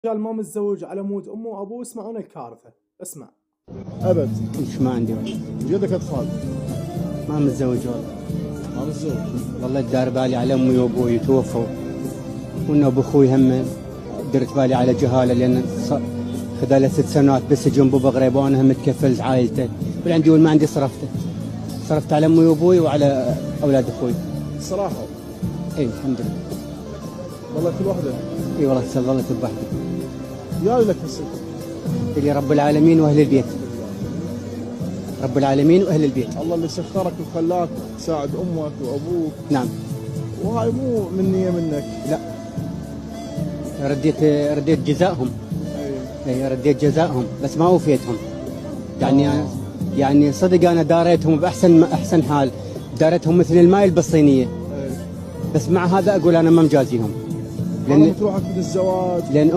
رجال ما متزوج على مود امه وابوه يسمعون الكارثه. اسمع. ابد. مش ما عندي والله. جدك اطفال؟ ما متزوج والله. ما متزوج؟ والله دار بالي على امي وابوي توفوا، وان ابو اخوي هم درت بالي على جهاله، لان خلال 6 سنوات بالسجن بغريب وانا هم متكفل عائلته، والعندي ما عندي صرفت على امي وابوي وعلى اولاد اخوي. صراحه؟ اي الحمد لله. والله كل واحده؟ اي والله ظلت بوحدي. يا لك هسه اللي رب العالمين واهل البيت. رب العالمين واهل البيت. الله اللي سخرك وخلاك تساعد امك وابوك. نعم. وهاي مو من نيه منك. لا، رديت جزائهم. اي رديت جزائهم، بس ما اوفيتهم. يعني صدق انا داريتهم باحسن حال، داريتهم مثل الماي البصينيه. بس مع هذا اقول انا ما مجازيهم. لان تروحك من الزواج. لان